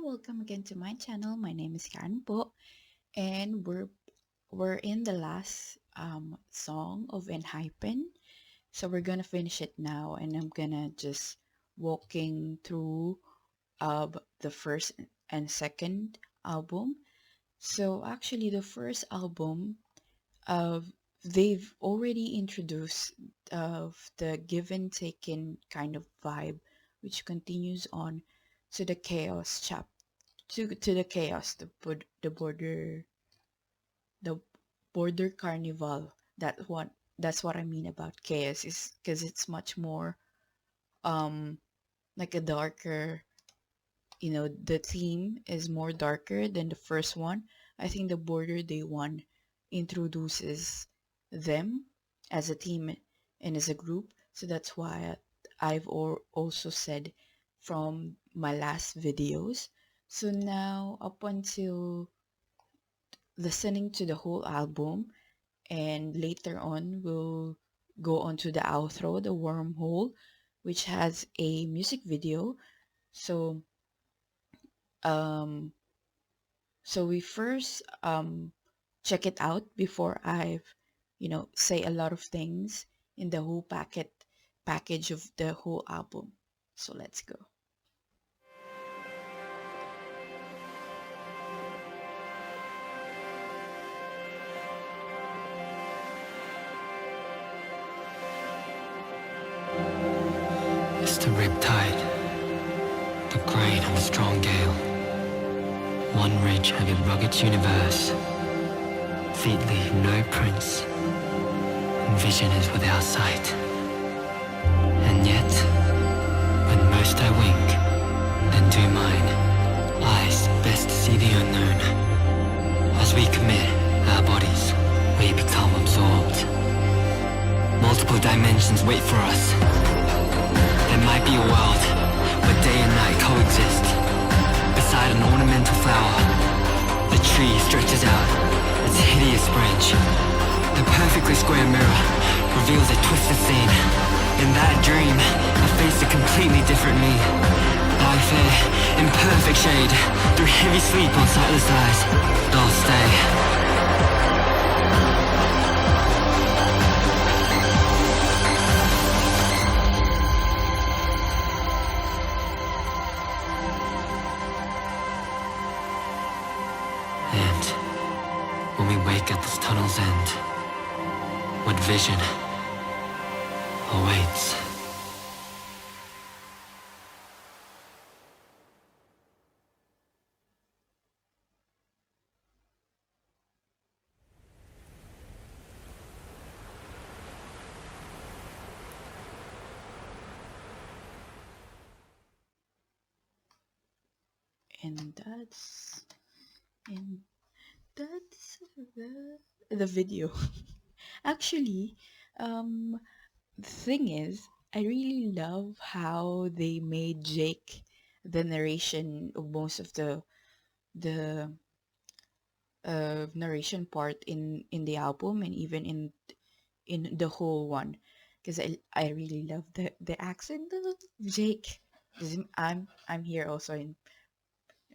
welcome again to my channel. My name is KARENPO, and we're in the last song of ENHYPEN. So we're gonna finish it now, and I'm gonna just walking through the first and second album. So actually, the first album of they've already introduced the give and taken kind of vibe, which continues on to the chaos to the chaos, the border carnival. That's what I mean about chaos, is because it's much more um like a darker, the theme is more darker than the first one. I think the border day one introduces them as a team and as a group, so that's why I've also said from my last videos. So now, up until listening to the whole album, and later on we'll go on to the outro, the Wormhole, which has a music video. So um we first check it out before I've say a lot of things in the whole package of the whole album. So let's go. It's the riptide, the grain of a strong gale. One ridge of a rugged universe. Feet leave no prints, and vision is without sight. And yet, when most I wink, then do mine. Eyes best see the unknown. As we commit our bodies, we become absorbed. Multiple dimensions wait for us. There might be a world where day and night coexist. Beside an ornamental flower, the tree stretches out its hideous branch. The perfectly square mirror reveals a twisted scene. In that dream, I face a completely different me. Lie fair, in perfect shade, through heavy sleep on sightless eyes. I'll stay. And when we wake at this tunnel's end, what vision awaits? And that's the video. Actually, the thing is, I really love how they made Jake the narration of most of the narration part in the album, and even in the whole one, because I really love the accent of Jake. 'Cause I'm here also in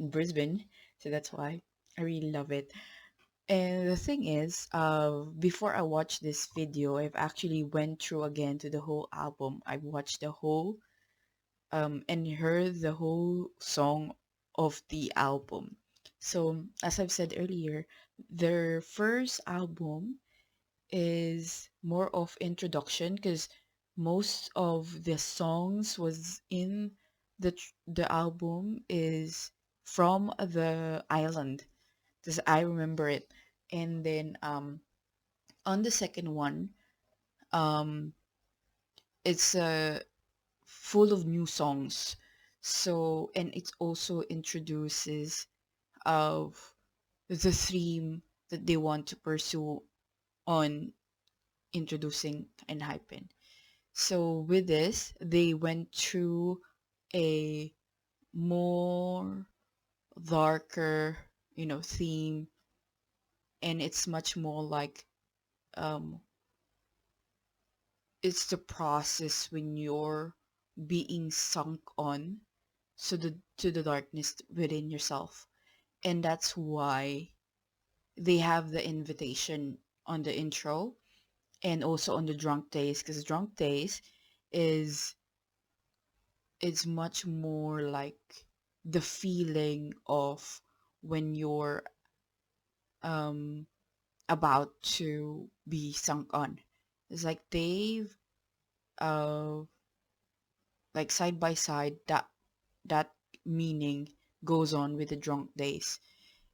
Brisbane, so that's why I really love it. And the thing is, before I watched this video, I've actually went through again to the whole album. I watched the whole and heard the whole song of the album. So as I've said earlier, their first album is more of introduction, because most of the songs was in the album is from the island, because I remember it. And then on the second one, um it's full of new songs. So, and it also introduces of the theme that they want to pursue on introducing ENHYPEN. So with this, they went through a more darker, theme, and it's much more like um it's the process when you're being sunk on. to the darkness within yourself. And that's why they have the invitation on the intro and also on the drunk days, because drunk days is much more like the feeling of when you're um about to be sunk on. It's like they've uh like side by side, that meaning goes on with the drunk days.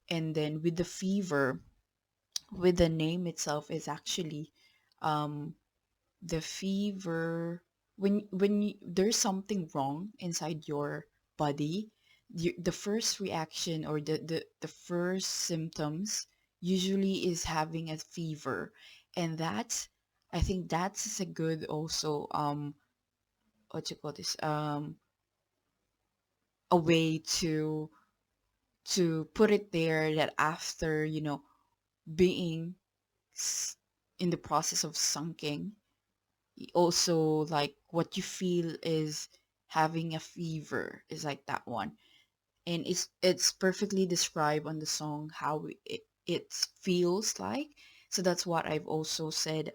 And then with the fever, with the name itself, is actually um the fever. There's something wrong inside your body, the first reaction, or the first symptoms usually is having a fever. And that's, I think that's a good also, what you call this, a way to put it there, that after, being s- in the process of sunking, also like what you feel is having a fever, is like that one. And it's perfectly described on the song how it feels like. So that's what I've also said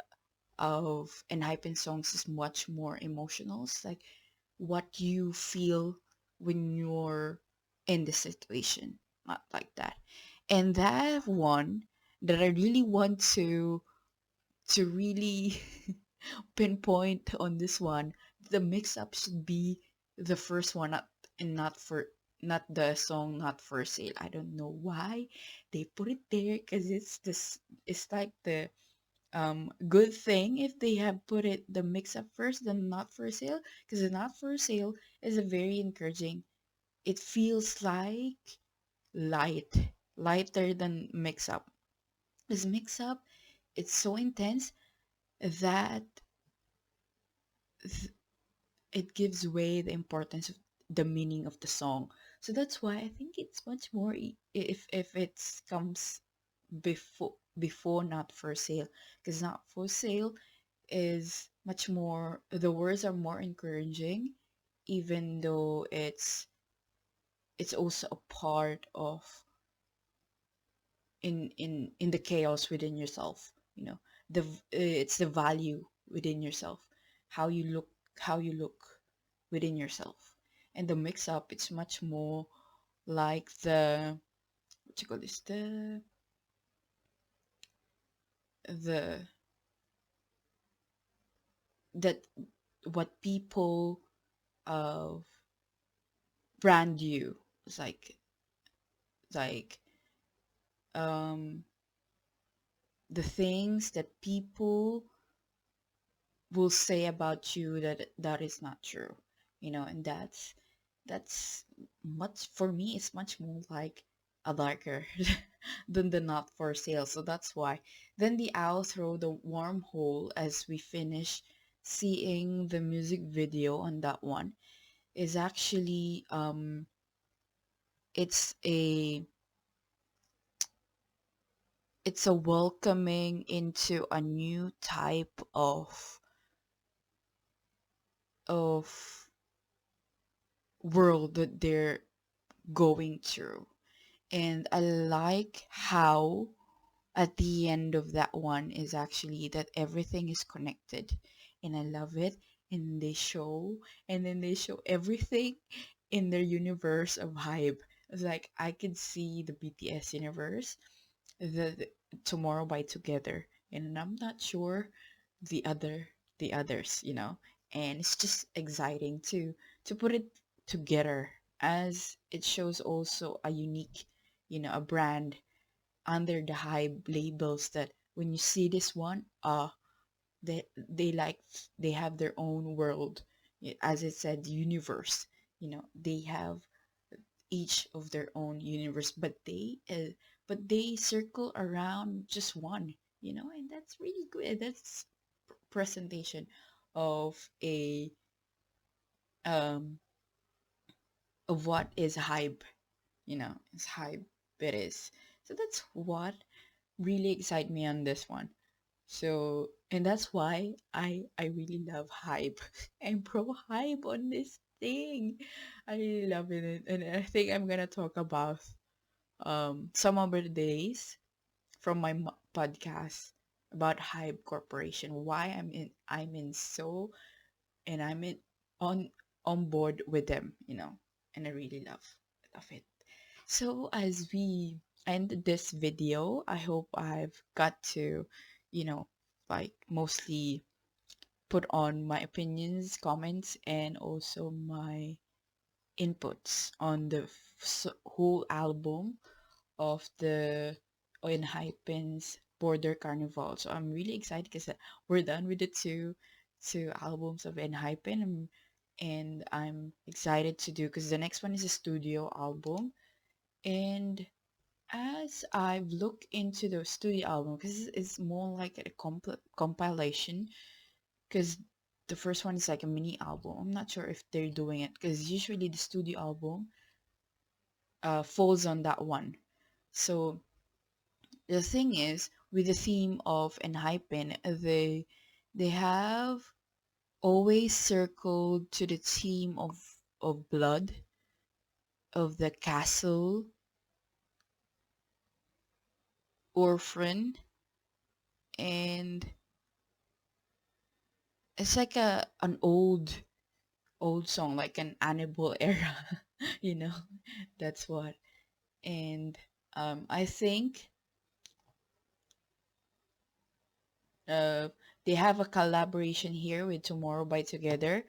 of enhypen songs is much more emotional. It's like what you feel when you're in the situation, not like that. And that one that I really want to really pinpoint on this one, the mix up should be the first one, not the song not for sale. I don't know why they put it there, because it's like the good thing if they have put it the mix up first than not for sale, because the not for sale is a very encouraging. It feels like light lighter than mix up. This mix up, it's so intense that it gives away the importance of the meaning of the song. So that's why I think it's much more if it comes before not for sale, because not for sale is much more, the words are more encouraging, even though it's also a part of in the chaos within yourself, it's the value within yourself, how you look, within yourself. And the mix up, it's much more like the, what you call this, the that what people uh brand you. It's like um the things that people will say about you that is not true, and that's much, for me it's much more like a darker than the not for sale. So that's why then the outro, the wormhole, as we finish seeing the music video on that one, is actually it's a it's a welcoming into a new type of world that they're going through. And I like how at the end of that one is actually that everything is connected, and I love it. And then they show everything in their universe of hype. It's like I could see the BTS universe, the tomorrow by together, and I'm not sure the others, and it's just exciting to put it together, as it shows also a unique, a brand under the high labels, that when you see this one, they have their own world. As it said, universe, they have each of their own universe, but they circle around just one, and that's really good. That's presentation of a um of what is hype, it's hype, it is. So that's what really excites me on this one. So, and that's why I really love hype. I'm pro hype on this thing. I really love it, and I think I'm gonna talk about some other days from my podcast about Hype Corporation. Why I'm in so and I'm in on board with them, and I really love it. So as we end this video, I hope I've got to, you know, like mostly put on my opinions, comments, and also my inputs on the whole album of the ENHYPEN's Border Carnival. So I'm really excited because we're done with the two albums of ENHYPEN, and I'm excited to do because the next one is a studio album. And as I've looked into the studio album, because it's more like a compilation, because the first one is like a mini album. I'm not sure if they're doing it because usually the studio album falls on that one. So the thing is, with the theme of Enhypen, they have always circled to the theme of blood, of the castle, orphan, and it's like an old song, like an Annibal era, you know. That's what. And I think uh, they have a collaboration here with Tomorrow by Together,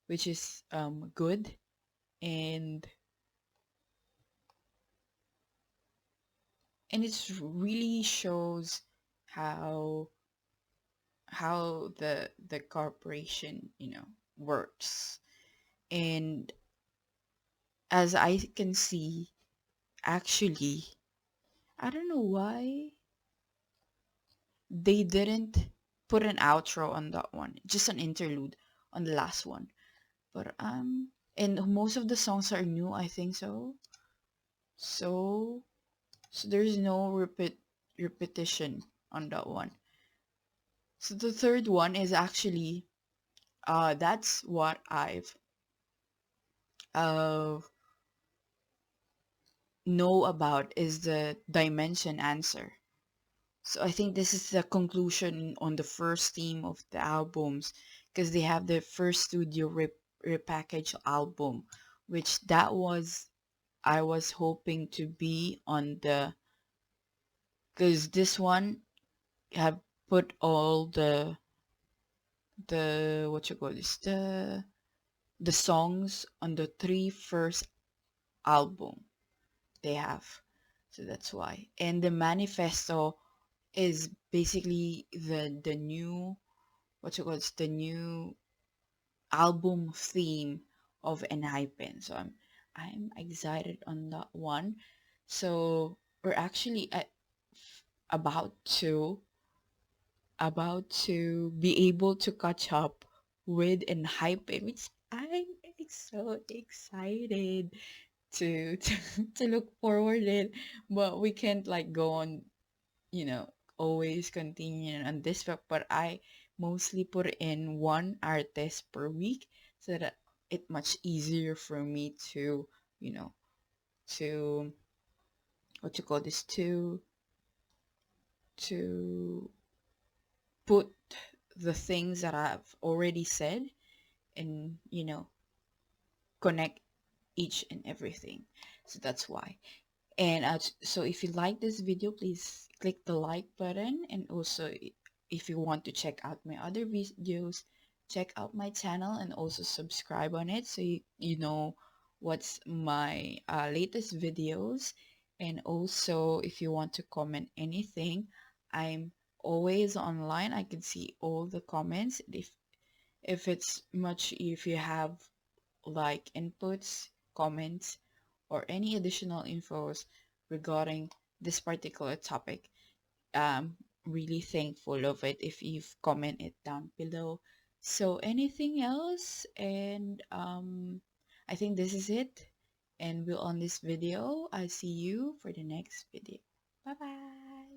which is good, and it really shows how the corporation works. And as I can see, actually, I don't know why they didn't put an outro on that one, just an interlude on the last one. But and most of the songs are new, I think so. So there's no repetition on that one. So the third one is actually that's what I've uh know about, is the dimension answer. So I think this is the conclusion on the first theme of the albums, because they have the first studio repackaged album, which that was I was hoping to be on the, because this one have put all the what you call this, the songs on the three first album they have. So that's why. And the manifesto is basically the new, what you call it, the new album theme of Enhypen. So I'm excited on that one. So we're actually about to be able to catch up with Enhypen, which I'm so excited to to look forward it. But we can't like go on, you know, always continue on this book, but I mostly put in one artist per week so that it much easier for me to, you know, to what you call this, to put the things that I've already said and, connect each and everything. So that's why. And so if you like this video, please click the like button. And also, if you want to check out my other videos, check out my channel and also subscribe on it, so you know what's my latest videos. And also, if you want to comment anything, I'm always online. I can see all the comments. If you have like inputs, comments, or any additional infos regarding this particular topic, really thankful of it if you've commented down below. So anything else, and I think this is it, and we'll end this video. I'll see you for the next video. Bye bye.